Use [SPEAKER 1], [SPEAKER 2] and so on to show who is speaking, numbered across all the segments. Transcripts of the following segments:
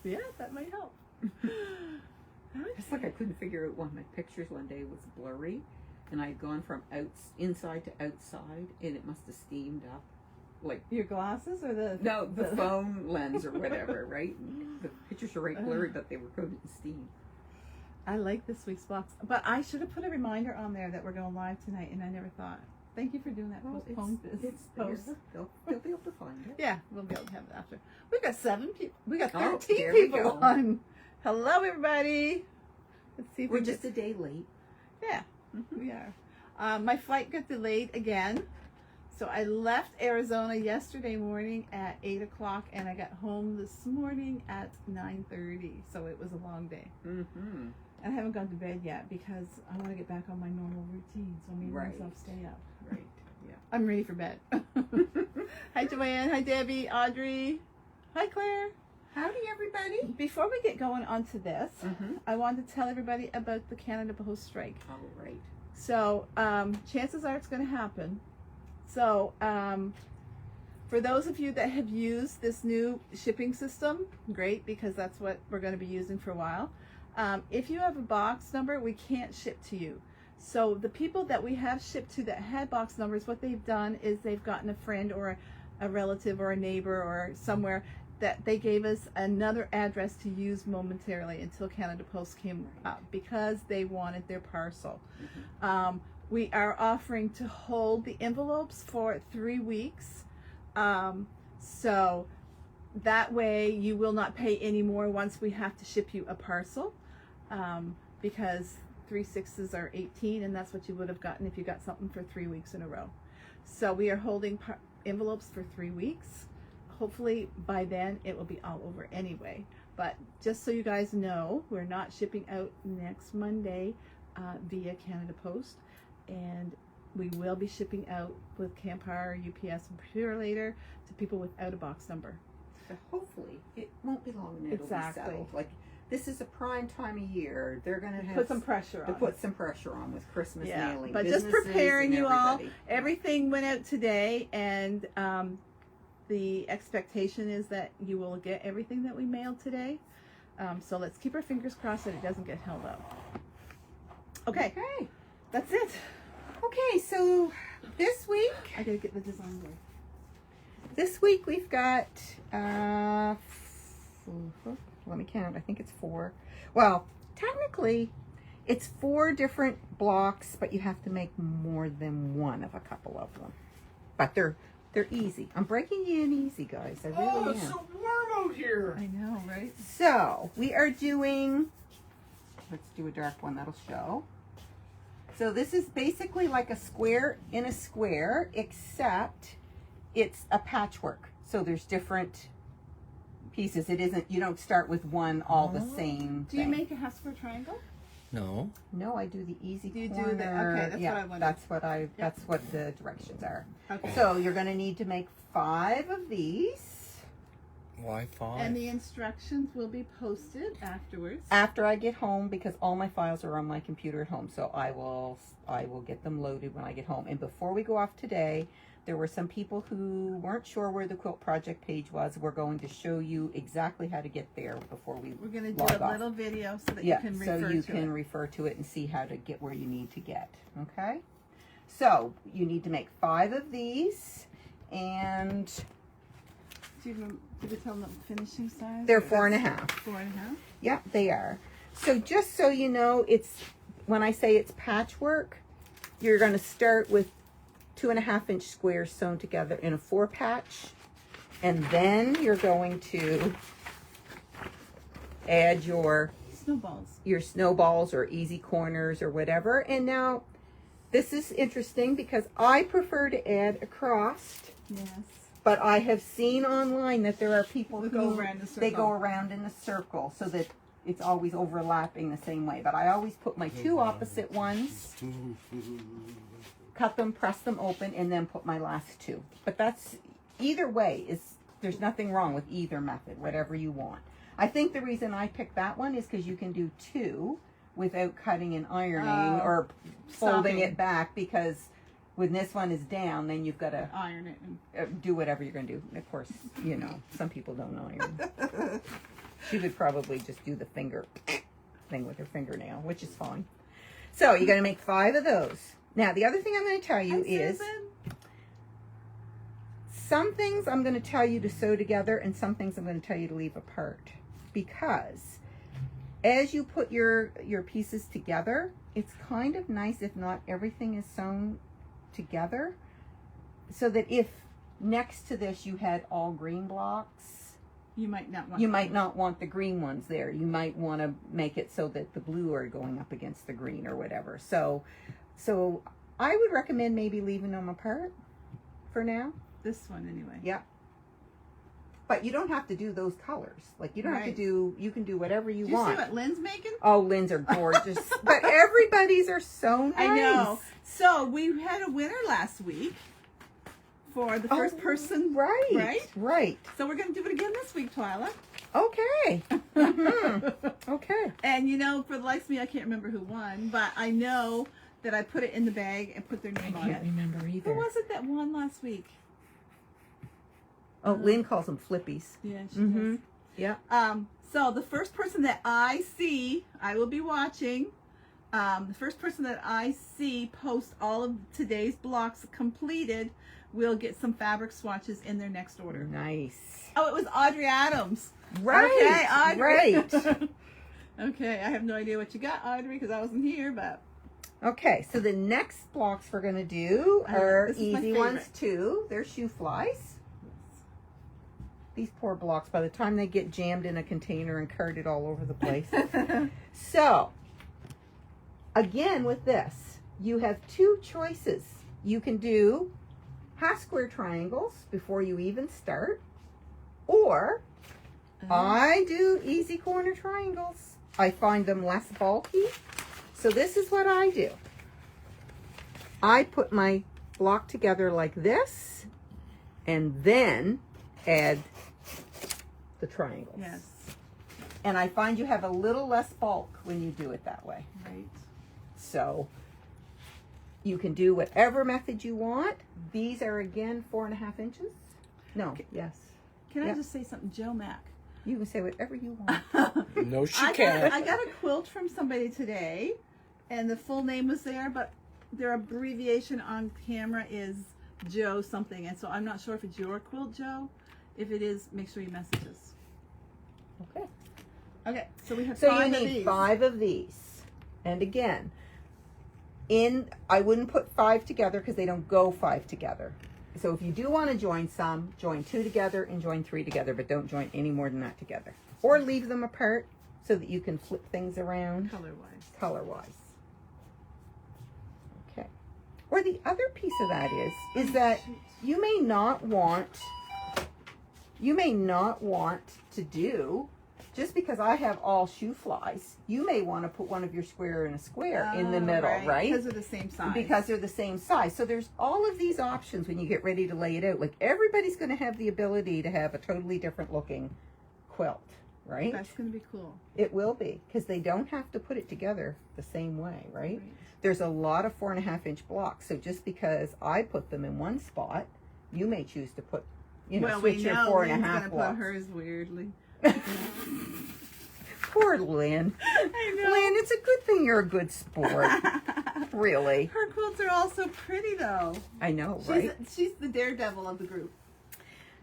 [SPEAKER 1] Yeah, that might help.
[SPEAKER 2] It's like I couldn't figure out one of my pictures one day was blurry, and I'd gone from inside to outside, and it must have steamed up. Like
[SPEAKER 1] your glasses or the
[SPEAKER 2] phone lens or whatever, right? The pictures are right blurry, but they were coated in steam.
[SPEAKER 1] I like this week's box, but I should have put a reminder on there that we're going live tonight, and I never thought. Thank you for doing that. Postpone this.
[SPEAKER 2] They'll be able to find it.
[SPEAKER 1] Yeah, we'll be able to have it after. We got 7 people. We got 13
[SPEAKER 2] there
[SPEAKER 1] people
[SPEAKER 2] we go.
[SPEAKER 1] on. Hello, everybody. Let's see if
[SPEAKER 2] We're just a day late.
[SPEAKER 1] Yeah, we are. My flight got delayed again. So I left Arizona yesterday morning at 8 o'clock, and I got home this morning at 9:30. So it was a long day.
[SPEAKER 2] Mm-hmm.
[SPEAKER 1] I haven't gone to bed yet because I want to get back on my normal routine. So I made myself stay up.
[SPEAKER 2] Right. Yeah.
[SPEAKER 1] I'm ready for bed. Hi, Joanne. Hi, Debbie. Audrey. Hi, Claire.
[SPEAKER 2] Howdy, everybody.
[SPEAKER 1] Before we get going on to this, I wanted to tell everybody about the Canada Post strike.
[SPEAKER 2] Oh, right.
[SPEAKER 1] So chances are it's going to happen. So for those of you that have used this new shipping system, great, because that's what we're going to be using for a while. If you have a box number, we can't ship to you. So the people that we have shipped to that had box numbers, what they've done is they've gotten a friend or a relative or a neighbor or somewhere that they gave us another address to use momentarily until Canada Post came up because they wanted their parcel. We are offering to hold the envelopes for 3 weeks. So that way you will not pay any more once we have to ship you a parcel, because 3/6 are 18, and that's what you would have gotten if you got something for 3 weeks in a row. So we are holding envelopes for 3 weeks. Hopefully by then it will be all over anyway. But just so you guys know, we're not shipping out next Monday via Canada Post, and we will be shipping out with Campire, UPS, and Purelator to people without a box number.
[SPEAKER 2] So hopefully it won't be long and it'll be settled. Like, this is a prime time of year. They're going to have
[SPEAKER 1] put some pressure on.
[SPEAKER 2] Put some pressure on with Christmas mailing.
[SPEAKER 1] But just preparing you all. Everything went out today, and the expectation is that you will get everything that we mailed today. So let's keep our fingers crossed that it doesn't get held up. Okay. That's it.
[SPEAKER 2] Okay, so this week,
[SPEAKER 1] I gotta get the design board.
[SPEAKER 2] This week we've got, let me count, I think it's 4. Well, technically it's 4 different blocks, but you have to make more than one of a couple of them. But they're easy. I'm breaking you in easy, guys. I really am.
[SPEAKER 3] It's so warm out here.
[SPEAKER 1] I know, right?
[SPEAKER 2] So we are doing, let's do a dark one that'll show. So this is basically like a square in a square, except it's a patchwork. So there's different pieces. It isn't, you don't start with one all the same
[SPEAKER 1] Do you make a half square triangle?
[SPEAKER 3] No.
[SPEAKER 2] No, I do the easy
[SPEAKER 1] Do you
[SPEAKER 2] corner.
[SPEAKER 1] do that? Okay, that's
[SPEAKER 2] yeah,
[SPEAKER 1] what I wanted.
[SPEAKER 2] that's what the directions are.
[SPEAKER 1] Okay.
[SPEAKER 2] So you're going to need to make 5 of these.
[SPEAKER 3] Why 5?
[SPEAKER 1] And the instructions will be posted afterwards.
[SPEAKER 2] After I get home, because all my files are on my computer at home, so I will get them loaded when I get home. And before we go off today, there were some people who weren't sure where the quilt project page was. We're going to show you exactly how to get there before we
[SPEAKER 1] We're going to do a little video so that you can refer to it.
[SPEAKER 2] so you can refer to it and see how to get where you need to get. Okay? So you need to make 5 of these, and
[SPEAKER 1] Did you tell them the finishing size?
[SPEAKER 2] they're 4.5.
[SPEAKER 1] 4.5?
[SPEAKER 2] Yep, they are. So just so you know, it's when I say it's patchwork, you're going to start with 2.5-inch squares sewn together in a 4 patch, and then you're going to add your snowballs or easy corners or whatever. And now this is interesting because I prefer to add a cross.
[SPEAKER 1] Yes.
[SPEAKER 2] But I have seen online that there are people who
[SPEAKER 1] go around in a circle.
[SPEAKER 2] They go around in a circle so that it's always overlapping the same way. But I always put my 2 opposite ones, cut them, press them open, and then put my last 2. But that's, either way, there's nothing wrong with either method, whatever you want. I think the reason I picked that one is because you can do 2 without cutting and ironing or folding it back, because when this one is down, then you've got to
[SPEAKER 1] iron it and
[SPEAKER 2] do whatever you're going to do. Of course, you know, some people don't iron. She would probably just do the finger thing with her fingernail, which is fine. So you're going to make 5 of those. Now, the other thing I'm going to tell you is some things I'm going to tell you to sew together and some things I'm going to tell you to leave apart. Because as you put your pieces together, it's kind of nice if not everything is sewn together. So that if next to this you had all green blocks, you might not want the green ones there. You might want to make it so that the blue are going up against the green or whatever. So I would recommend maybe leaving them apart for now.
[SPEAKER 1] This one anyway.
[SPEAKER 2] Yeah. But you don't have to do those colors. Like you don't have to do, you can do whatever you want.
[SPEAKER 1] Do you see what Lynn's making?
[SPEAKER 2] Oh, Lynn's are gorgeous. But everybody's are so nice.
[SPEAKER 1] I know. So we had a winner last week for the first person.
[SPEAKER 2] Right.
[SPEAKER 1] So we're going to do it again this week, Twyla.
[SPEAKER 2] Okay. Okay.
[SPEAKER 1] And you know, for the likes of me, I can't remember who won, but I know that I put it in the bag and put their name on it.
[SPEAKER 2] I can't remember either.
[SPEAKER 1] Who was it that won last week?
[SPEAKER 2] Oh, Lynn calls them flippies.
[SPEAKER 1] Yeah, she does.
[SPEAKER 2] Yeah.
[SPEAKER 1] So the first person that I see, I will be watching. The first person that I see post all of today's blocks completed will get some fabric swatches in their next order.
[SPEAKER 2] Nice.
[SPEAKER 1] Oh, it was Audrey Adams.
[SPEAKER 2] Right.
[SPEAKER 1] Okay, Audrey.
[SPEAKER 2] Right.
[SPEAKER 1] Okay, I have no idea what you got, Audrey, because I wasn't here, but.
[SPEAKER 2] Okay, so the next blocks we're going to do are
[SPEAKER 1] this is my
[SPEAKER 2] easy ones
[SPEAKER 1] favorite.
[SPEAKER 2] too. They're shoe flies. These poor blocks, by the time they get jammed in a container and carted all over the place. So, again with this, you have 2 choices. You can do half square triangles before you even start, or I do easy corner triangles. I find them less bulky. So this is what I do. I put my block together like this and then add the triangles.
[SPEAKER 1] Yes.
[SPEAKER 2] And I find you have a little less bulk when you do it that way.
[SPEAKER 1] Right.
[SPEAKER 2] So you can do whatever method you want. These are again 4.5 inches. No, yes.
[SPEAKER 1] Can I just say something, Joe Mack?
[SPEAKER 2] You can say whatever you want.
[SPEAKER 3] No, she can't.
[SPEAKER 1] I got a quilt from somebody today, and the full name was there, but their abbreviation on camera is Joe something, and so I'm not sure if it's your quilt, Joe. If it is, make sure you message us.
[SPEAKER 2] Okay.
[SPEAKER 1] Okay, so we have
[SPEAKER 2] So
[SPEAKER 1] 5
[SPEAKER 2] you
[SPEAKER 1] of
[SPEAKER 2] need
[SPEAKER 1] these.
[SPEAKER 2] 5 of these. And again, I wouldn't put 5 together because they don't go 5 together. So if you do want to join some, join 2 together and join 3 together, but don't join any more than that together. Or leave them apart so that you can flip things around color-wise. Okay. Or the other piece of that is that you may not want to do, just because I have all shoe flies, you may want to put one of your square in a square in the middle, right?
[SPEAKER 1] Because they're the same size.
[SPEAKER 2] Because they're the same size. So there's all of these options when you get ready to lay it out. Like everybody's going to have the ability to have a totally different looking quilt, right?
[SPEAKER 1] That's going to be cool.
[SPEAKER 2] It will be, because they don't have to put it together the same way, right? There's a lot of 4.5 inch blocks. So just because I put them in one spot, you may choose to put, switch your 4.5 blocks.
[SPEAKER 1] Put hers weirdly.
[SPEAKER 2] Poor Lynn.
[SPEAKER 1] I know.
[SPEAKER 2] Lynn, it's a good thing you're a good sport. Really.
[SPEAKER 1] Her quilts are all so pretty, though.
[SPEAKER 2] I know, right?
[SPEAKER 1] She's the daredevil of the group.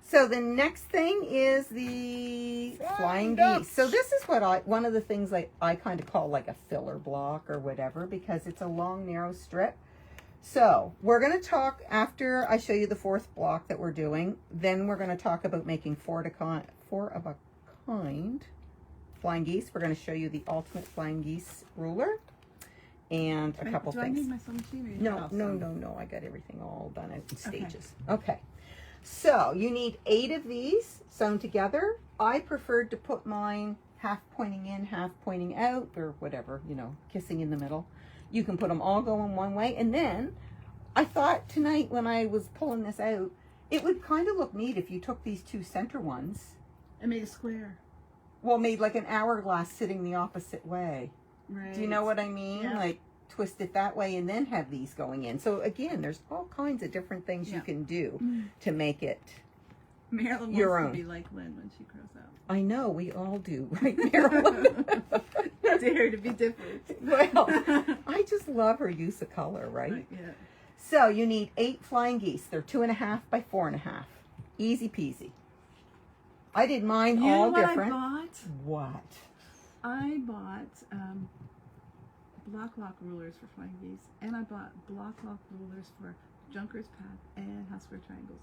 [SPEAKER 2] So the next thing is the flying geese. So this is what one of the things I kind of call like a filler block or whatever, because it's a long, narrow strip. So we're going to talk after I show you the 4th block that we're doing. Then we're going to talk about making 4 of a kind flying geese. We're going to show you the ultimate flying geese ruler and a couple
[SPEAKER 1] do
[SPEAKER 2] things.
[SPEAKER 1] I need my sewing machine?
[SPEAKER 2] No. I got everything all done in stages. Okay. So you need 8 of these sewn together. I preferred to put mine half pointing in, half pointing out, or whatever, kissing in the middle. You can put them all going one way. And then I thought tonight when I was pulling this out, it would kind of look neat if you took these 2 center ones.
[SPEAKER 1] And made a square.
[SPEAKER 2] Well, made like an hourglass sitting the opposite way.
[SPEAKER 1] Right.
[SPEAKER 2] Do you know what I mean?
[SPEAKER 1] Yeah.
[SPEAKER 2] Like twist it that way and then have these going in. So again, there's all kinds of different things you can do to make it
[SPEAKER 1] Marilyn
[SPEAKER 2] your
[SPEAKER 1] wants
[SPEAKER 2] own.
[SPEAKER 1] to be like Lynn when she grows up.
[SPEAKER 2] I know, we all do, right, Marilyn?
[SPEAKER 1] Dare to be different.
[SPEAKER 2] Well, I just love her use of color, right?
[SPEAKER 1] Right, yeah.
[SPEAKER 2] So you need 8 flying geese. They're 2.5 by 4.5. Easy peasy. I did mine
[SPEAKER 1] You
[SPEAKER 2] all
[SPEAKER 1] know what
[SPEAKER 2] different.
[SPEAKER 1] I bought?
[SPEAKER 2] What?
[SPEAKER 1] I bought block lock rulers for flying geese, and I bought block lock rulers for Junker's Path and House Square Triangles.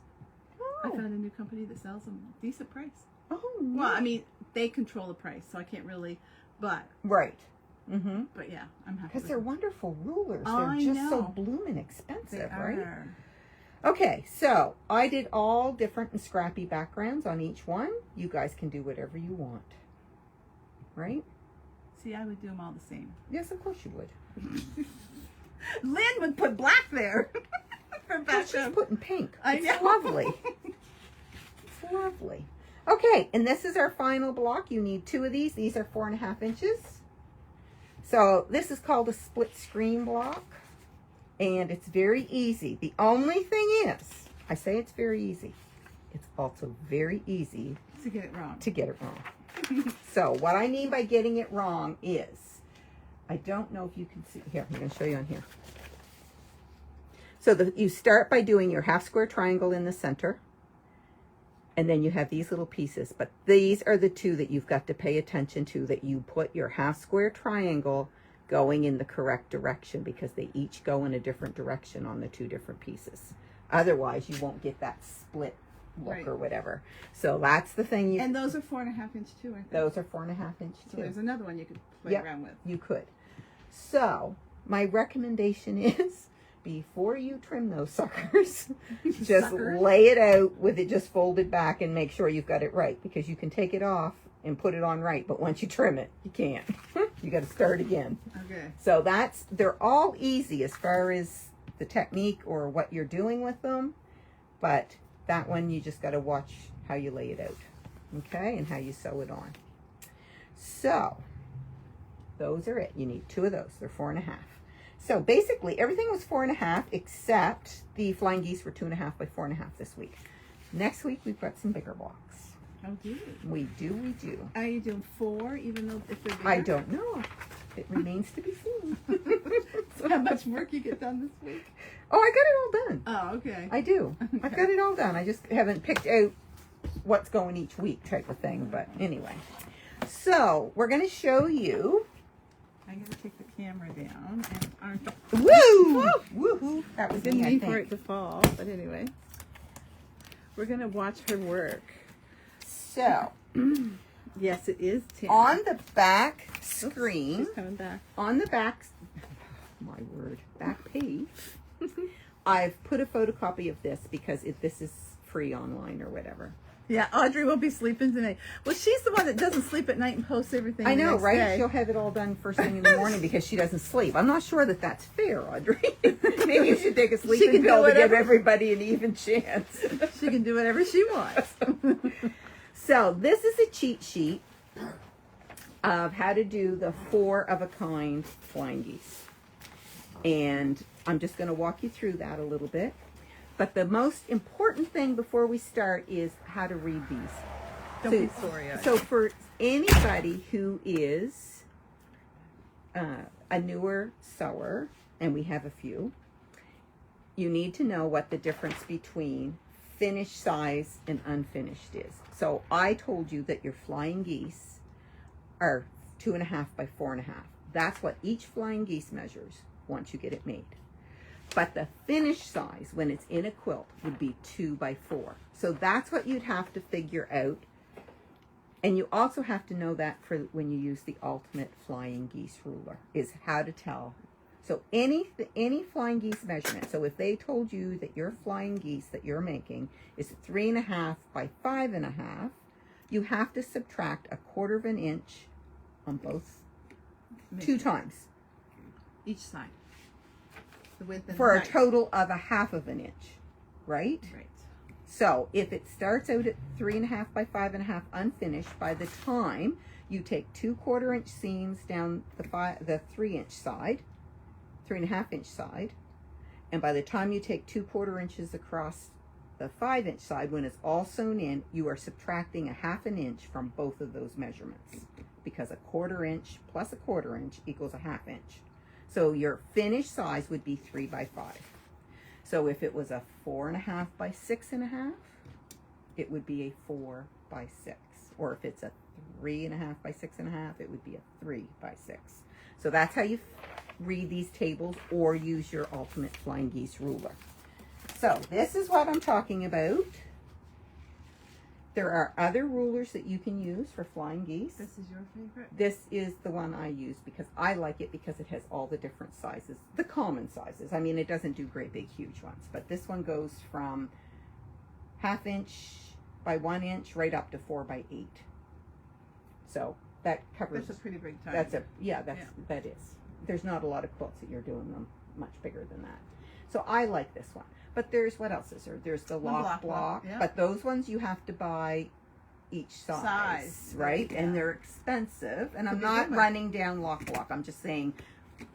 [SPEAKER 1] I found a new company that sells them decent price.
[SPEAKER 2] Oh,
[SPEAKER 1] Well, I
[SPEAKER 2] nice.
[SPEAKER 1] mean, they control the price, so I can't really, but
[SPEAKER 2] Right. Mm-hmm.
[SPEAKER 1] yeah, I'm happy.
[SPEAKER 2] Because
[SPEAKER 1] with
[SPEAKER 2] they're
[SPEAKER 1] them.
[SPEAKER 2] wonderful rulers. They're
[SPEAKER 1] I
[SPEAKER 2] just so
[SPEAKER 1] know.
[SPEAKER 2] bloomin'
[SPEAKER 1] They
[SPEAKER 2] expensive, right?
[SPEAKER 1] are.
[SPEAKER 2] Okay, so I did all different and scrappy backgrounds on each one. You guys can do whatever you want. Right?
[SPEAKER 1] See, I would do them all the same.
[SPEAKER 2] Yes, of course you would.
[SPEAKER 1] Lynn would put black there for
[SPEAKER 2] Well, she's
[SPEAKER 1] background.
[SPEAKER 2] putting pink.
[SPEAKER 1] I
[SPEAKER 2] It's
[SPEAKER 1] know.
[SPEAKER 2] lovely. It's lovely. Okay, and this is our final block. You need 2 of these. These are 4.5 inches. So this is called a split screen block. And it's very easy. The only thing is, I say it's very easy. It's also very easy
[SPEAKER 1] To get it wrong.
[SPEAKER 2] to get it wrong. So what I mean by getting it wrong is, I don't know if you can see, here, I'm going to show you on here. So you start by doing your half square triangle in the center, and then you have these little pieces, but these are the 2 that you've got to pay attention to, that you put your half square triangle going in the correct direction, because they each go in a different direction on the 2 different pieces. Otherwise, you won't get that split look
[SPEAKER 1] Right.
[SPEAKER 2] or whatever. So that's the thing you...
[SPEAKER 1] And those are 4.5 inch too, I think.
[SPEAKER 2] Those are 4.5 inch
[SPEAKER 1] So
[SPEAKER 2] too.
[SPEAKER 1] there's another one you could play
[SPEAKER 2] Yep.
[SPEAKER 1] around with.
[SPEAKER 2] You could. So my recommendation is, before you trim those suckers, just
[SPEAKER 1] Suckers.
[SPEAKER 2] lay it out with it just folded back and make sure you've got it right, because you can take it off and put it on right, but once you trim it, you can't. You got to start again.
[SPEAKER 1] Okay.
[SPEAKER 2] So they're all easy as far as the technique or what you're doing with them, but that one you just got to watch how you lay it out, okay, and how you sew it on. So those are it. You need 2 of those. They're 4.5. So basically everything was 4.5 except the flying geese were 2.5 by 4.5 this week. Next week we've got some bigger blocks.
[SPEAKER 1] Oh, do you?
[SPEAKER 2] We do.
[SPEAKER 1] Are you doing 4, even though if they're bigger?
[SPEAKER 2] I don't know. It remains to be seen.
[SPEAKER 1] So how much work you get done this week?
[SPEAKER 2] Oh, I got it all done.
[SPEAKER 1] Oh, okay.
[SPEAKER 2] I do. I've
[SPEAKER 1] Okay.
[SPEAKER 2] got it all done. I just haven't picked out what's going each week type of thing. But anyway. So we're going to show you.
[SPEAKER 1] I'm going to take the camera down and aren't.
[SPEAKER 2] Woo! Woohoo! That was
[SPEAKER 1] Didn't
[SPEAKER 2] me, I
[SPEAKER 1] mean for
[SPEAKER 2] think.
[SPEAKER 1] it to fall, but anyway. We're going to watch her work.
[SPEAKER 2] So
[SPEAKER 1] Yes, it is 10.
[SPEAKER 2] on the back
[SPEAKER 1] Oops,
[SPEAKER 2] screen,
[SPEAKER 1] she's coming back.
[SPEAKER 2] on the back, my word, back page, I've put a photocopy of this because this is free online or whatever.
[SPEAKER 1] Yeah, Audrey will be sleeping tonight. Well, she's the one that doesn't sleep at night and posts everything.
[SPEAKER 2] I
[SPEAKER 1] the
[SPEAKER 2] know,
[SPEAKER 1] next
[SPEAKER 2] right?
[SPEAKER 1] day.
[SPEAKER 2] She'll have it all done first thing in the morning because she doesn't sleep. I'm not sure that that's fair, Audrey. Maybe you should take a
[SPEAKER 1] She
[SPEAKER 2] sleeping
[SPEAKER 1] can do
[SPEAKER 2] pill to give
[SPEAKER 1] whatever.
[SPEAKER 2] everybody an even chance.
[SPEAKER 1] She can do whatever she wants.
[SPEAKER 2] So this is a cheat sheet of how to do the 4 of a kind flying geese. And I'm just going to walk you through that a little bit. But the most important thing before we start is how to read these.
[SPEAKER 1] Don't be sorry.
[SPEAKER 2] So for anybody who is a newer sewer, and we have a few, you need to know what the difference between finished size and unfinished is. So I told you that your flying geese are 2.5 by 4.5. That's what each flying geese measures once you get it made. But the finished size, when it's in a quilt, would be 2 by 4. So that's what you'd have to figure out. And you also have to know that for when you use the ultimate flying geese ruler, is how to tell. So any flying geese measurement, so if they told you that your flying geese that you're making is 3.5 by 5.5, you have to subtract 1/4 inch on both, 2 times,
[SPEAKER 1] Each side. The width and
[SPEAKER 2] for
[SPEAKER 1] the
[SPEAKER 2] a
[SPEAKER 1] height.
[SPEAKER 2] total of 1/2 inch, right?
[SPEAKER 1] Right.
[SPEAKER 2] So if it starts out at 3.5 by 5.5 unfinished, by the time you take 2 1/4 inch seams down the 3-inch side, 3.5 inch side, and by the time you take 2 1/4 inches across the 5-inch side, when it's all sewn in, you are subtracting a 1/2 inch from both of those measurements, because a 1/4 inch plus a 1/4 inch equals a 1/2 inch. So your finished size would be 3 by 5. So if it was a 4.5 by 6.5, it would be a 4 by 6. Or if it's a 3.5 by 6.5, it would be a 3 by 6. So that's how you read these tables, or use your Ultimate Flying Geese ruler. So this is what I'm talking about. There are other rulers that you can use for flying geese.
[SPEAKER 1] This is your favorite?
[SPEAKER 2] This is the one I use because I like it, because it has all the different sizes, the common sizes. I mean, it doesn't do great big huge ones, but this one goes from 1/2 inch by 1 inch right up to 4 by 8. So that covers.
[SPEAKER 1] That's a pretty big time.
[SPEAKER 2] That is. There's not a lot of quilts that you're doing them much bigger than that. So I like this one. But there's, what else is there? There's the lock block.
[SPEAKER 1] Yeah.
[SPEAKER 2] But those ones you have to buy each size, right?
[SPEAKER 1] Yeah.
[SPEAKER 2] And they're expensive. And I'm
[SPEAKER 1] To
[SPEAKER 2] not
[SPEAKER 1] begin with.
[SPEAKER 2] running down lock block. I'm just saying,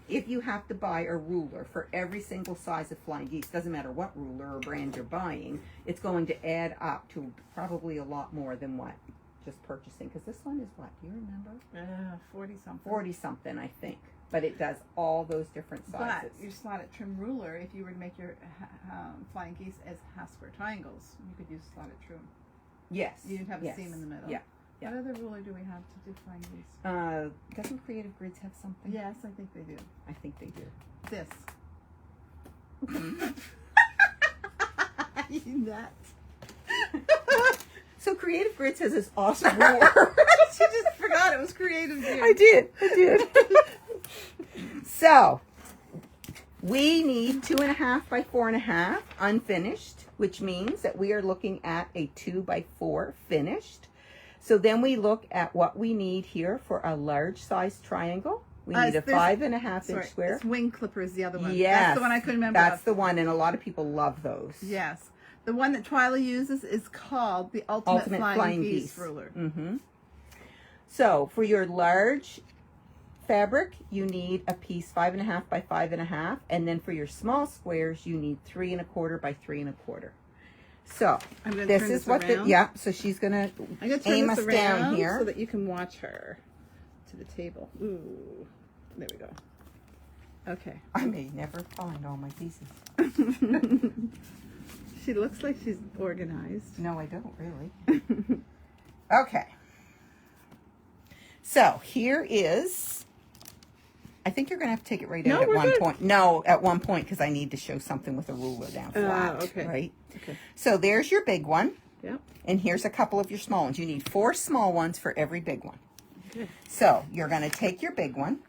[SPEAKER 2] if you have to buy a ruler for every single size of flying geese, doesn't matter what ruler or brand you're buying, it's going to add up to probably a lot more than what just purchasing. Because this one is what? Do you remember?
[SPEAKER 1] 40 something.
[SPEAKER 2] 40 something, I think. But it does all those different sizes.
[SPEAKER 1] But your slotted trim ruler, if you were to make your flying geese as half square triangles, you could use slotted trim.
[SPEAKER 2] Yes.
[SPEAKER 1] You'd have a
[SPEAKER 2] yes.
[SPEAKER 1] seam in the middle.
[SPEAKER 2] Yeah. Yeah.
[SPEAKER 1] What other ruler do we have to do flying geese?
[SPEAKER 2] Doesn't Creative Grids have something?
[SPEAKER 1] Yes, I think they do.
[SPEAKER 2] I think they do.
[SPEAKER 1] This. You nuts.
[SPEAKER 2] So Creative Grids has this awesome ruler.
[SPEAKER 1] She just forgot it was creative. Dear.
[SPEAKER 2] I did. So we need 2.5 by 4.5 unfinished, which means that we are looking at a 2 by 4 finished. So then we look at what we need here for a large size triangle. We need a 5.5 inch square.
[SPEAKER 1] This wing clipper is the other one.
[SPEAKER 2] Yes,
[SPEAKER 1] That's the one I couldn't remember.
[SPEAKER 2] That's the one, and a lot of people love those.
[SPEAKER 1] Yes. The one that Twyla uses is called the Ultimate Flying Geese ruler.
[SPEAKER 2] Mm-hmm. So for your large fabric, you need a piece 5.5 by 5.5, and then for your small squares, you need 3 1/4 by 3 1/4. So
[SPEAKER 1] I'm gonna
[SPEAKER 2] this
[SPEAKER 1] turn
[SPEAKER 2] is
[SPEAKER 1] this
[SPEAKER 2] what
[SPEAKER 1] around.
[SPEAKER 2] yeah. So she's gonna
[SPEAKER 1] I'm going to turn
[SPEAKER 2] aim
[SPEAKER 1] this
[SPEAKER 2] us
[SPEAKER 1] around
[SPEAKER 2] down here.
[SPEAKER 1] so that you can watch her to the table. Ooh, there we go. Okay.
[SPEAKER 2] I may never find all my pieces.
[SPEAKER 1] She looks like she's organized.
[SPEAKER 2] No, I don't really. Okay. So here is. I think you're going to have to take it right out at one point. No, at one point, because I need to show something with a ruler down flat.
[SPEAKER 1] Okay.
[SPEAKER 2] Right?
[SPEAKER 1] Okay.
[SPEAKER 2] So there's your big one.
[SPEAKER 1] Yep.
[SPEAKER 2] And here's a couple of your small ones. You need 4 small ones for every big one.
[SPEAKER 1] Okay.
[SPEAKER 2] So you're going to take your big one.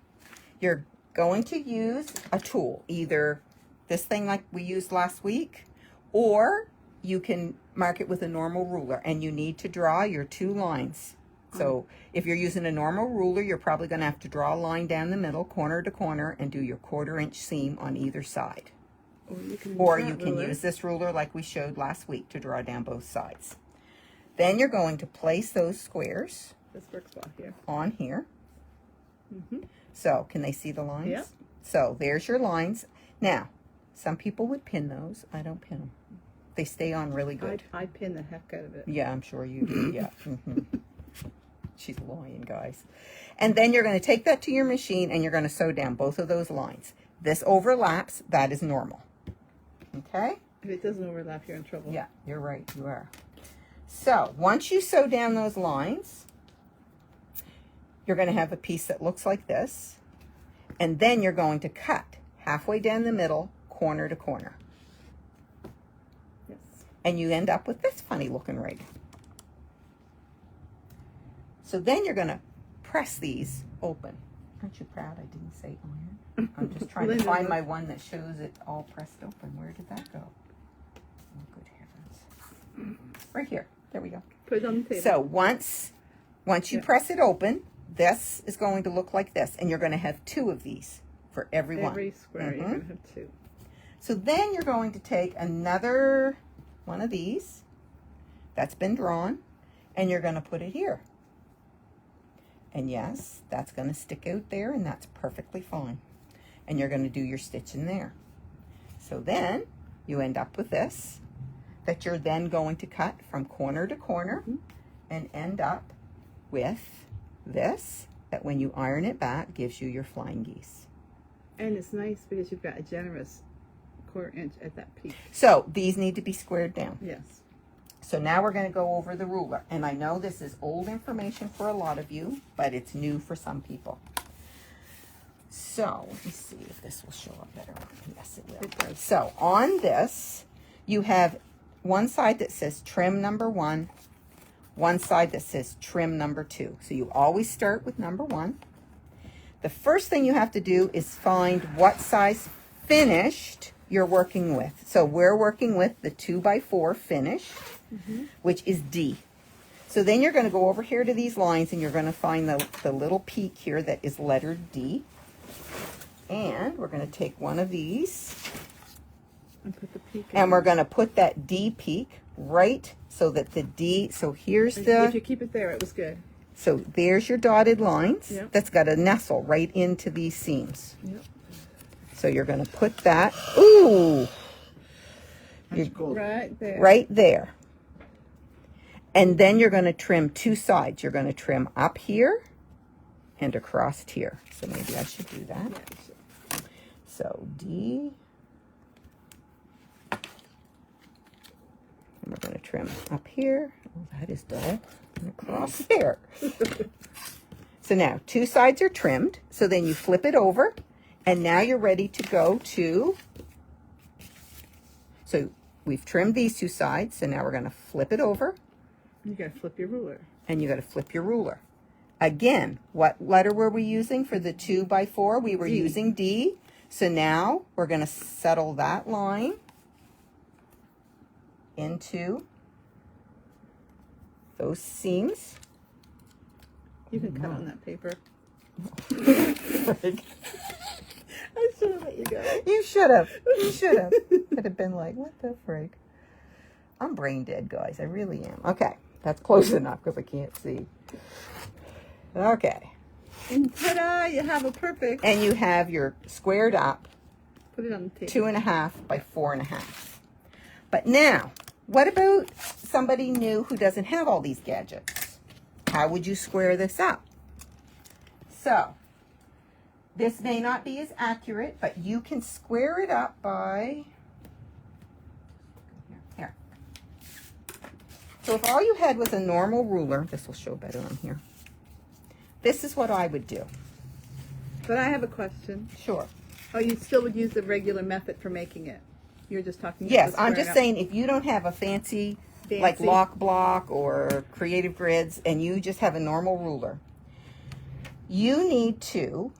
[SPEAKER 2] You're going to use a tool, either this thing like we used last week, or you can mark it with a normal ruler, and you need to draw your 2 lines. So if you're using a normal ruler, you're probably going to have to draw a line down the middle, corner to corner, and do your 1/4 inch seam on either side. Or you can use this ruler like we showed last week to draw down both sides. Then you're going to place those squares
[SPEAKER 1] This works well here.
[SPEAKER 2] on here.
[SPEAKER 1] Mm-hmm.
[SPEAKER 2] So can they see the lines?
[SPEAKER 1] Yep.
[SPEAKER 2] So there's your lines. Now, some people would pin those. I don't pin them. They stay on really good.
[SPEAKER 1] I pin the heck out of it.
[SPEAKER 2] Yeah, I'm sure you do. Yeah. She's lying, guys. And then you're going to take that to your machine and you're going to sew down both of those lines. This overlaps. That is normal. Okay?
[SPEAKER 1] If it doesn't overlap, you're in trouble.
[SPEAKER 2] Yeah, you're right. You are. So once you sew down those lines, you're going to have a piece that looks like this. And then you're going to cut halfway down the middle, corner to corner.
[SPEAKER 1] Yes.
[SPEAKER 2] And you end up with this funny looking rig. So then you're going to press these open. Aren't you proud I didn't say iron? I'm just trying to find my one that shows it all pressed open. Where did that go? Oh, good heavens. Right here. There we go.
[SPEAKER 1] Put it on the table.
[SPEAKER 2] So once you press it open, this is going to look like this. And you're going to have 2 of these for every one.
[SPEAKER 1] Every square, you're going to have 2.
[SPEAKER 2] So then you're going to take another one of these that's been drawn, and you're going to put it here. And yes, that's going to stick out there, and that's perfectly fine. And you're going to do your stitch in there. So then you end up with this. that you're then going to cut from corner to corner and end up with this, that when you iron it back gives you your flying geese.
[SPEAKER 1] And it's nice because you've got a generous 1/4 inch at that peak.
[SPEAKER 2] So these need to be squared down.
[SPEAKER 1] Yes.
[SPEAKER 2] So now we're going to go over the ruler. And I know this is old information for a lot of you, but it's new for some people. So let me see if this will show up better. Yes, it will.
[SPEAKER 1] It does.
[SPEAKER 2] So on this, you have one side that says trim number 1, one side that says trim number 2. So you always start with number 1. The first thing you have to do is find what size finished you're working with. So we're working with the 2x4 finished, which is D. So then you're going to go over here to these lines and you're going to find the little peak here that is lettered D. And we're going to take one of these
[SPEAKER 1] And put the peak in.
[SPEAKER 2] and we're going to put that D peak right so that the D, so here's
[SPEAKER 1] If
[SPEAKER 2] the,
[SPEAKER 1] you keep it there, it was good.
[SPEAKER 2] so there's your dotted lines.
[SPEAKER 1] Yep.
[SPEAKER 2] That's got to nestle right into these seams.
[SPEAKER 1] Yep.
[SPEAKER 2] So you're going to put that, ooh,
[SPEAKER 3] That's cool.
[SPEAKER 1] Right there.
[SPEAKER 2] right there. And then you're going to trim 2 sides. You're going to trim up here and across here. So maybe I should do that.
[SPEAKER 1] Yeah,
[SPEAKER 2] So D. And we're going to trim up here. Oh, that is dull. And across there. So now 2 sides are trimmed. So then you flip it over. And now you're ready to go to, so we've trimmed these 2 sides. So now we're going to flip it over.
[SPEAKER 1] You gotta flip your ruler.
[SPEAKER 2] And you got to flip your ruler. Again, what letter were we using for the 2x4? We were
[SPEAKER 1] D.
[SPEAKER 2] using D. So now we're going to settle that line into those seams.
[SPEAKER 1] You can cut on that paper.
[SPEAKER 2] You
[SPEAKER 1] I should have let you go.
[SPEAKER 2] should have. You should have. Could have been like, what the frig? I'm brain dead, guys. I really am. Okay. That's close enough because I can't see. Okay.
[SPEAKER 1] And ta-da! You have a perfect.
[SPEAKER 2] And you have your squared up
[SPEAKER 1] Put it on the table.
[SPEAKER 2] 2.5 by 4.5. But now, what about somebody new who doesn't have all these gadgets? How would you square this up? So, this may not be as accurate, but you can square it up by, here. So if all you had was a normal ruler, this will show better on here. This is what I would do.
[SPEAKER 1] But I have a question.
[SPEAKER 2] Sure.
[SPEAKER 1] Oh, you still would use the regular method for making it. You're just talking about
[SPEAKER 2] Yes,
[SPEAKER 1] the
[SPEAKER 2] I'm
[SPEAKER 1] square
[SPEAKER 2] just
[SPEAKER 1] up.
[SPEAKER 2] saying if you don't have a fancy like
[SPEAKER 1] Fancy.
[SPEAKER 2] lock block or creative grids and you just have a normal ruler, you need to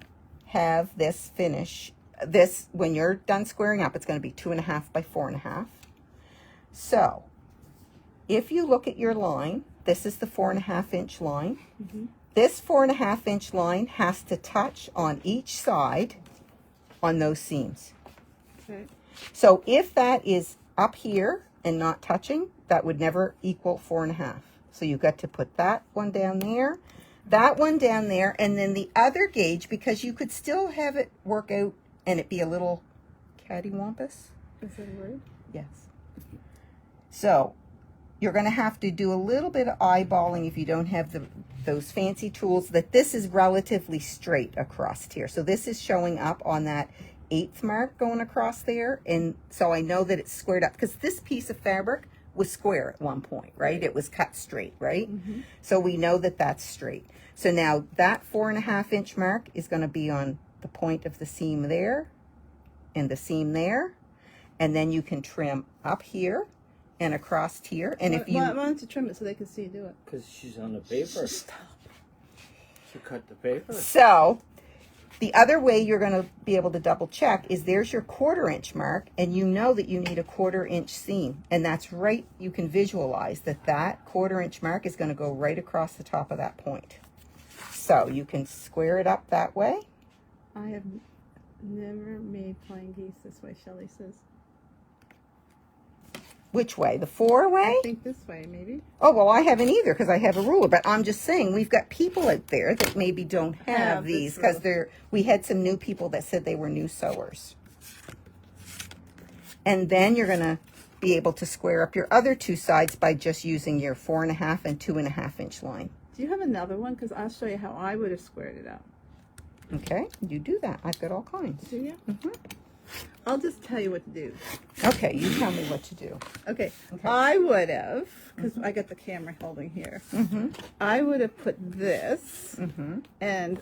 [SPEAKER 2] have this finish, this, when you're done squaring up, it's going to be 2.5 by 4.5. So if you look at your line, this is the 4.5 inch line. This 4.5 inch line has to touch on each side on those seams.
[SPEAKER 1] Okay.
[SPEAKER 2] So if that is up here and not touching, that would never equal 4.5. So you've got to put that one down there, that one down there, and then the other gauge, because you could still have it work out and it be a little cattywampus.
[SPEAKER 1] Is that a word?
[SPEAKER 2] Yes. So you're going to have to do a little bit of eyeballing if you don't have those fancy tools, that this is relatively straight across here. So this is showing up on that 1/8 mark going across there. And so I know that it's squared up because this piece of fabric was square at one point, right? It was cut straight, right? So we know that that's straight. So now that 4.5 inch mark is going to be on the point of the seam there and the seam there. And then you can trim up here and across here. And if you,
[SPEAKER 1] Why don't you trim it so they can see you do it?
[SPEAKER 3] Because she's on the paper.
[SPEAKER 1] Stop.
[SPEAKER 3] She cut the paper.
[SPEAKER 2] so the other way you're going to be able to double check is there's your 1/4 inch mark, and you know that you need a 1/4 inch seam. And that's right, you can visualize that that 1/4 inch mark is going to go right across the top of that point. So you can square it up that way.
[SPEAKER 1] I have never made flying geese this way, Shelley says.
[SPEAKER 2] Which way? The 4 way?
[SPEAKER 1] I think this way, maybe.
[SPEAKER 2] Oh, well, I haven't either because I have a ruler. But I'm just saying we've got people out there that maybe don't have
[SPEAKER 1] Have this
[SPEAKER 2] these because
[SPEAKER 1] ruler.
[SPEAKER 2] we had some new people that said they were new sewers. And then you're going to be able to square up your other two sides by just using your 4.5 and 2.5 inch line.
[SPEAKER 1] Do you have another one? Because I'll show you how I would have squared it out.
[SPEAKER 2] Okay, you do that. I've got all kinds.
[SPEAKER 1] Do you?
[SPEAKER 2] Mm-hmm.
[SPEAKER 1] I'll just tell you what to do.
[SPEAKER 2] Okay, you tell me what to do.
[SPEAKER 1] Okay,
[SPEAKER 2] Okay.
[SPEAKER 1] I would have, because I got the camera holding here.
[SPEAKER 2] Mm-hmm.
[SPEAKER 1] I would have put this,
[SPEAKER 2] Mm-hmm.
[SPEAKER 1] and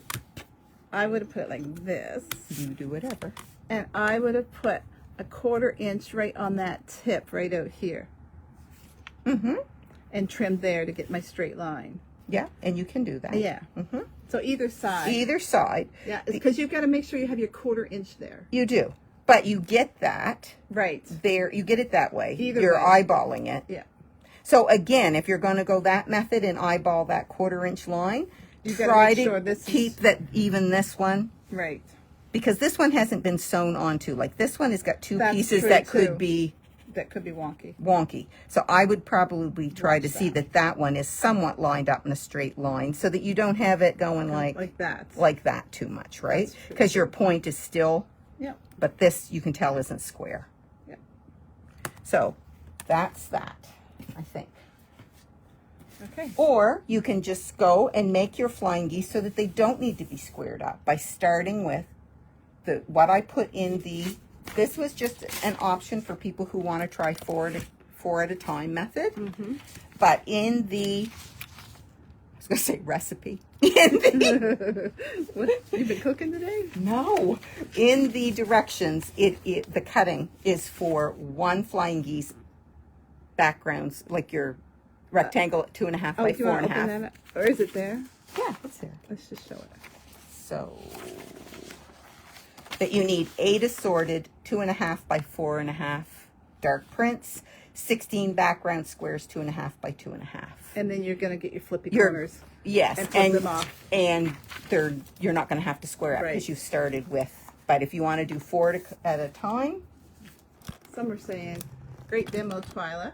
[SPEAKER 1] I would have put it like this,
[SPEAKER 2] You do whatever.
[SPEAKER 1] and I would have put a 1/4 inch right on that tip right out here,
[SPEAKER 2] Mm-hmm.
[SPEAKER 1] and trimmed there to get my straight line.
[SPEAKER 2] Yeah, and you can do that.
[SPEAKER 1] Yeah.
[SPEAKER 2] Mm-hmm.
[SPEAKER 1] So either side.
[SPEAKER 2] Either side,
[SPEAKER 1] Yeah, because you've got to make sure you have your 1/4 inch there.
[SPEAKER 2] you do. But you get that
[SPEAKER 1] Right.
[SPEAKER 2] there, you get it that way.
[SPEAKER 1] Either
[SPEAKER 2] You're
[SPEAKER 1] way.
[SPEAKER 2] eyeballing it.
[SPEAKER 1] Yeah.
[SPEAKER 2] So again, if you're going to go that method and eyeball that 1/4 inch line,
[SPEAKER 1] You gotta
[SPEAKER 2] try
[SPEAKER 1] make
[SPEAKER 2] to
[SPEAKER 1] sure this
[SPEAKER 2] keep
[SPEAKER 1] is-
[SPEAKER 2] that even this one,
[SPEAKER 1] Right.
[SPEAKER 2] because this one hasn't been sewn onto. Like this one has got two
[SPEAKER 1] That's
[SPEAKER 2] pieces
[SPEAKER 1] true,
[SPEAKER 2] that
[SPEAKER 1] too.
[SPEAKER 2] could be
[SPEAKER 1] That could be wonky.
[SPEAKER 2] wonky. So I would probably try
[SPEAKER 1] Watch
[SPEAKER 2] to see
[SPEAKER 1] that.
[SPEAKER 2] that one is somewhat lined up in a straight line so that you don't have it going like
[SPEAKER 1] Like that.
[SPEAKER 2] that too much, right?
[SPEAKER 1] That's true.
[SPEAKER 2] Because your point is still,
[SPEAKER 1] Yep.
[SPEAKER 2] but this you can tell isn't square.
[SPEAKER 1] Yep.
[SPEAKER 2] So that's that, I think.
[SPEAKER 1] Okay.
[SPEAKER 2] Or you can just go and make your flying geese so that they don't need to be squared up by starting with what I put in the, this was just an option for people who want to try four at a time method.
[SPEAKER 1] Mm-hmm.
[SPEAKER 2] But in the, I was going to say recipe. In the,
[SPEAKER 1] What? You've been cooking today?
[SPEAKER 2] no, in the directions, the cutting is for one flying geese backgrounds, like your rectangle at 2.5 by
[SPEAKER 1] do you want to
[SPEAKER 2] 4.5.
[SPEAKER 1] open that up? Or is it there?
[SPEAKER 2] Yeah, it's there.
[SPEAKER 1] Let's just show it.
[SPEAKER 2] So that you need 8 assorted 2.5 by 4.5 dark prints, 16 background squares 2.5 by 2.5.
[SPEAKER 1] And then you're going to get your flippy
[SPEAKER 2] You're-
[SPEAKER 1] corners.
[SPEAKER 2] Yes,
[SPEAKER 1] And flip them off.
[SPEAKER 2] and you're not going to have to square up because
[SPEAKER 1] Right.
[SPEAKER 2] you started with. But if you want to do 4 at a time,
[SPEAKER 1] Some are saying, great demo, Twyla.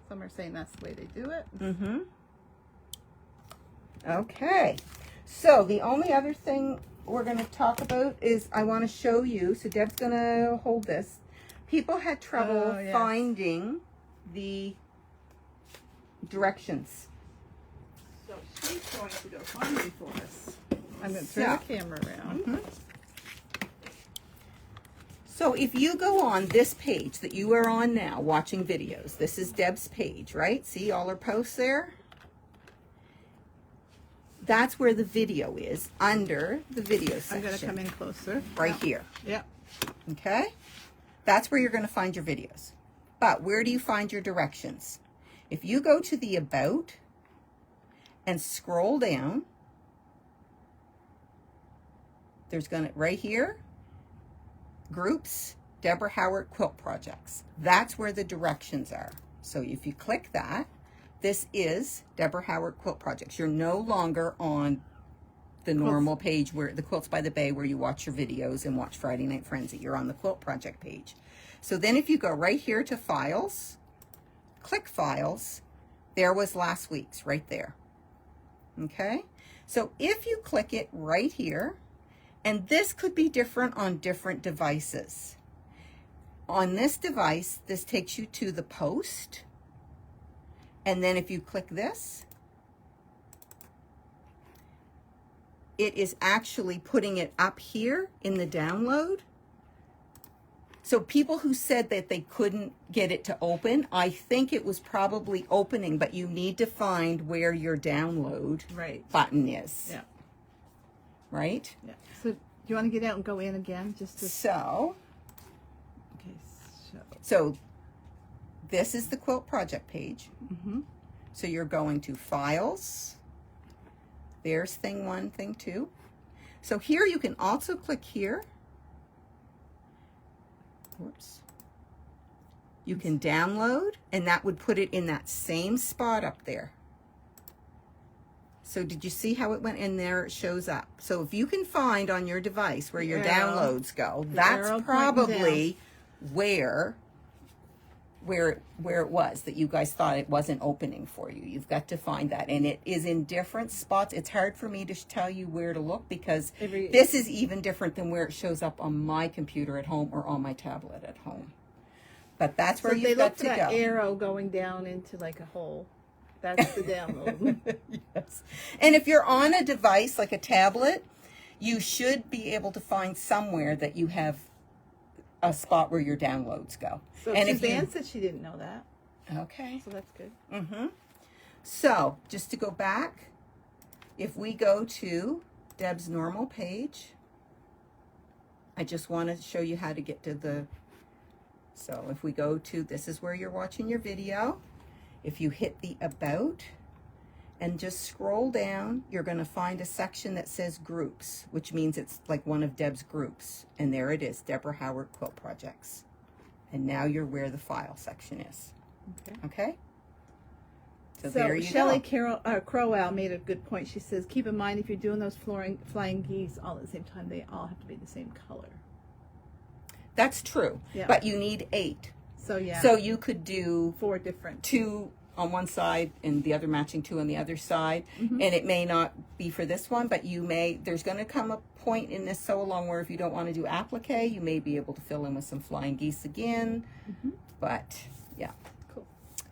[SPEAKER 1] Some are saying that's the way they do it.
[SPEAKER 2] mm-hmm. Okay, so the only other thing we're going to talk about is I want to show you. So Deb's going to hold this. People had trouble
[SPEAKER 1] Oh, yes.
[SPEAKER 2] finding the directions.
[SPEAKER 1] So she's going to go find me for us. I'm going to turn
[SPEAKER 2] Yeah.
[SPEAKER 1] the camera around.
[SPEAKER 2] Mhm. So if you go on this page that you are on now, watching videos, this is Deb's page, right? See all her posts there? That's where the video is, under the video section.
[SPEAKER 1] I'm going to come in closer.
[SPEAKER 2] Right here,
[SPEAKER 1] Yep.
[SPEAKER 2] okay? That's where you're going to find your videos. But where do you find your directions? If you go to the About and scroll down, there's going to, right here, Groups, Deborah Howard Quilt Projects. That's where the directions are. So if you click that, this is Deborah Howard Quilt Projects. You're no longer on the normal page where the Quilts by the Bay where you watch your videos and watch Friday Night Frenzy. You're on the Quilt Project page. So then if you go right here to Files, click Files, there was last week's right there. Okay? So if you click it right here, and this could be different on different devices. On this device, this takes you to the post. And then if you click this, it is actually putting it up here in the download. So people who said that they couldn't get it to open, I think it was probably opening, but you need to find where your download
[SPEAKER 1] Right.
[SPEAKER 2] button is.
[SPEAKER 1] Yeah.
[SPEAKER 2] Right?
[SPEAKER 1] Yeah. So do you want to get out and go in again just to...
[SPEAKER 2] So,
[SPEAKER 1] Okay,
[SPEAKER 2] so this is the Quilt Project page.
[SPEAKER 1] Mm-hmm.
[SPEAKER 2] So you're going to Files. There's thing 1, thing 2. So here you can also click here. Whoops. You can download, and that would put it in that same spot up there. So did you see how it went in there? It shows up. So if you can find on your device where your
[SPEAKER 1] Arrow.
[SPEAKER 2] downloads go,
[SPEAKER 1] The
[SPEAKER 2] that's
[SPEAKER 1] arrow pointing
[SPEAKER 2] probably where it was that you guys thought it wasn't opening for you. You've got to find that, and it is in different spots. It's hard for me to tell you where to look because this is even different than where it shows up on my computer at home or on my tablet at home. But that's where
[SPEAKER 1] So they
[SPEAKER 2] you've
[SPEAKER 1] look
[SPEAKER 2] got
[SPEAKER 1] for
[SPEAKER 2] to
[SPEAKER 1] that
[SPEAKER 2] go.
[SPEAKER 1] arrow going down into like a hole. That's the download.
[SPEAKER 2] Yes. And if you're on a device like a tablet, you should be able to find somewhere that you have a spot where your downloads go.
[SPEAKER 1] So
[SPEAKER 2] And if
[SPEAKER 1] Suzanne said she didn't know that.
[SPEAKER 2] Okay.
[SPEAKER 1] So that's good.
[SPEAKER 2] Mm-hmm. So, just to go back, if we go to Deb's normal page, I just want to show you how to get to the, so if we go to, this is where you're watching your video. If you hit the About and just scroll down, you're going to find a section that says Groups, which means it's like one of Deb's groups. And there it is, Deborah Howard Quilt Projects. And now you're where the file section is.
[SPEAKER 1] Okay.
[SPEAKER 2] Okay? So
[SPEAKER 1] So
[SPEAKER 2] there you
[SPEAKER 1] Shelley
[SPEAKER 2] go.
[SPEAKER 1] Crowell made a good point. She says, keep in mind if you're doing those flying geese all at the same time, they all have to be the same color.
[SPEAKER 2] That's true.
[SPEAKER 1] Yeah.
[SPEAKER 2] But you need 8.
[SPEAKER 1] So yeah.
[SPEAKER 2] So you could do
[SPEAKER 1] 4 different.
[SPEAKER 2] 2 on one side and the other matching 2 on the other side.
[SPEAKER 1] Mm-hmm.
[SPEAKER 2] And it may not be for this one, but you may, there's going to come a point in this sew along where if you don't want to do applique, you may be able to fill in with some flying geese again.
[SPEAKER 1] Mm-hmm.
[SPEAKER 2] But yeah.
[SPEAKER 1] Cool.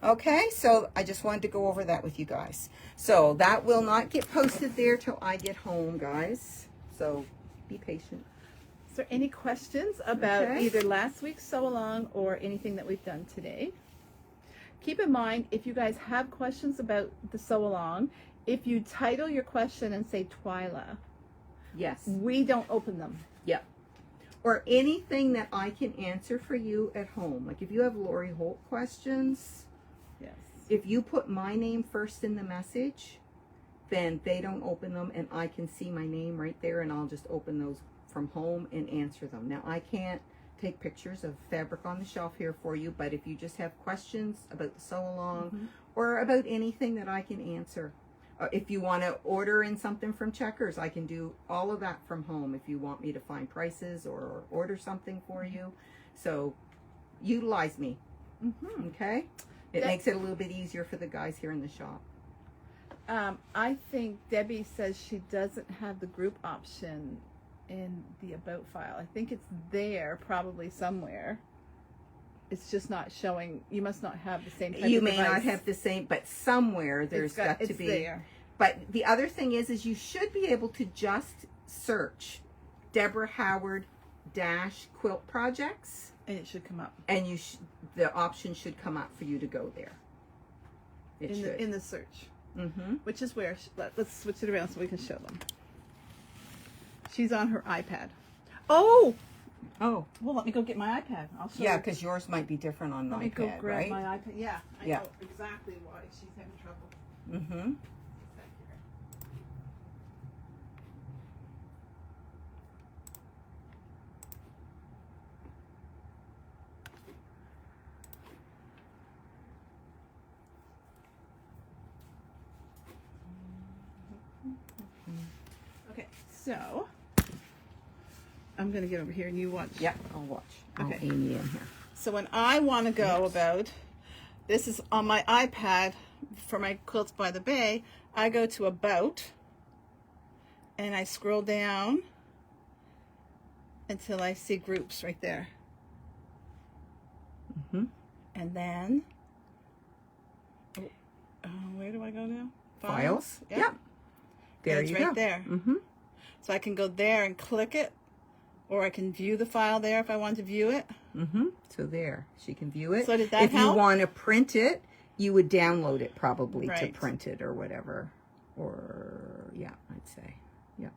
[SPEAKER 2] Okay, so I just wanted to go over that with you guys. So that will not get posted there till I get home, guys. So be patient.
[SPEAKER 1] Is there any questions about
[SPEAKER 2] Okay.
[SPEAKER 1] either last week's sew along or anything that we've done today? Keep in mind, if you guys have questions about the sew along, if you title your question and say Twyla,
[SPEAKER 2] Yes.
[SPEAKER 1] we don't open them.
[SPEAKER 2] Yep. Or anything that I can answer for you at home. Like if you have Lori Holt questions,
[SPEAKER 1] Yes.
[SPEAKER 2] if you put my name first in the message, then they don't open them and I can see my name right there and I'll just open those from home and answer them. Now I can't take pictures of fabric on the shelf here for you, but if you just have questions about the sew along or about anything that I can answer, if you want to order in something from Checkers, I can do all of that from home if you want me to find prices or order something for you. So utilize me. Okay? It makes it a little bit easier for the guys here in the shop.
[SPEAKER 1] I think Debbie says she doesn't have the group option in the About file. I think it's there probably somewhere. It's just not showing. You must not have the same type
[SPEAKER 2] You
[SPEAKER 1] of
[SPEAKER 2] may not
[SPEAKER 1] device.
[SPEAKER 2] have the same, but somewhere there's got to
[SPEAKER 1] it's
[SPEAKER 2] be.
[SPEAKER 1] there.
[SPEAKER 2] But the other thing is you should be able to just search Deborah Howard quilt projects,
[SPEAKER 1] And it should come up
[SPEAKER 2] and the option should come up for you to go there. It should.
[SPEAKER 1] in the search.
[SPEAKER 2] Mm-hmm.
[SPEAKER 1] Which is where let's switch it around so we can show them. She's on her iPad. Oh,
[SPEAKER 2] Oh,
[SPEAKER 1] well, let me go get my iPad. I'll show
[SPEAKER 2] yeah,
[SPEAKER 1] you.
[SPEAKER 2] because yours might be different on
[SPEAKER 1] Let
[SPEAKER 2] my
[SPEAKER 1] me go
[SPEAKER 2] iPad,
[SPEAKER 1] grab
[SPEAKER 2] right?
[SPEAKER 1] my iPad. Yeah, I
[SPEAKER 2] Yeah.
[SPEAKER 1] know exactly why she's having trouble.
[SPEAKER 2] Mm-hmm.
[SPEAKER 1] Okay, so I'm gonna get over here and you watch.
[SPEAKER 2] Yeah, I'll watch. I'll
[SPEAKER 1] Okay.
[SPEAKER 2] Amy in here.
[SPEAKER 1] So when I want to go about, this is on my iPad for my Quilts by the Bay, I go to About and I scroll down until I see Groups right there.
[SPEAKER 2] Mm-hmm.
[SPEAKER 1] And then, where do I go now?
[SPEAKER 2] Files?
[SPEAKER 1] Yep.
[SPEAKER 2] Yep. There
[SPEAKER 1] It's
[SPEAKER 2] you
[SPEAKER 1] right
[SPEAKER 2] go.
[SPEAKER 1] there.
[SPEAKER 2] Mm-hmm.
[SPEAKER 1] So I can go there and click it, or I can view the file there if I want to view it.
[SPEAKER 2] Mm-hmm. So there, she can view it.
[SPEAKER 1] So did that
[SPEAKER 2] if
[SPEAKER 1] help?
[SPEAKER 2] you want to print it, you would download it probably to
[SPEAKER 1] Right.
[SPEAKER 2] print it or whatever. Or yeah, I'd say. Yeah.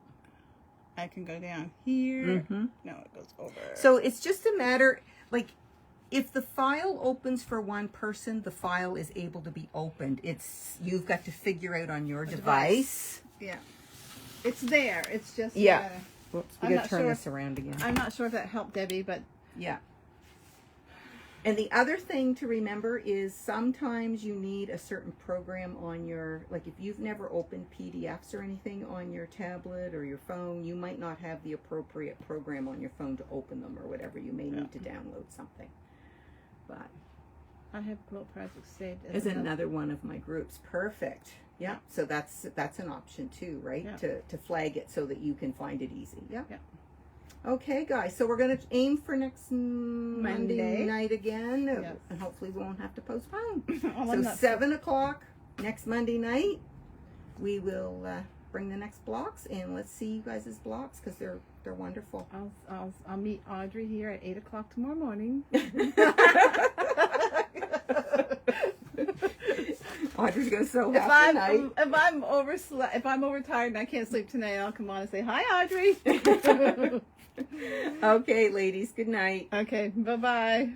[SPEAKER 1] I can go down here.
[SPEAKER 2] Mm-hmm.
[SPEAKER 1] No, it goes over.
[SPEAKER 2] So it's just a matter, like, if the file opens for one person, the file is able to be opened. You've got to figure out on your device.
[SPEAKER 1] Yeah. It's there. It's just.
[SPEAKER 2] Yeah. Whoops, we
[SPEAKER 1] I'm
[SPEAKER 2] gotta
[SPEAKER 1] not
[SPEAKER 2] turn
[SPEAKER 1] sure
[SPEAKER 2] this around again.
[SPEAKER 1] I'm not sure if that helped Debbie, but
[SPEAKER 2] Yeah. And the other thing to remember is sometimes you need a certain program on your, like if you've never opened PDFs or anything on your tablet or your phone, you might not have the appropriate program on your phone to open them or whatever. You may need to download something. But
[SPEAKER 1] I have Quilt Project saved
[SPEAKER 2] is another one of my groups. Perfect. Yeah. So that's an option too, right?
[SPEAKER 1] Yeah.
[SPEAKER 2] To flag it so that you can find it easy. Yeah.
[SPEAKER 1] Yeah.
[SPEAKER 2] Okay, guys, so we're going to aim for next Monday
[SPEAKER 1] Monday.
[SPEAKER 2] night again,
[SPEAKER 1] Yes.
[SPEAKER 2] and hopefully we won't have to postpone.
[SPEAKER 1] Oh,
[SPEAKER 2] So
[SPEAKER 1] I'm not-
[SPEAKER 2] 7 o'clock next Monday night, we will bring the next blocks, and let's see you guys' blocks, because they're wonderful.
[SPEAKER 1] I'll meet Audrey here at 8 o'clock tomorrow morning.
[SPEAKER 2] Audrey's going to sew
[SPEAKER 1] If
[SPEAKER 2] half the night.
[SPEAKER 1] if I'm overtired and I can't sleep tonight, I'll come on and say hi, Audrey.
[SPEAKER 2] Okay, ladies, good night.
[SPEAKER 1] Okay, bye bye.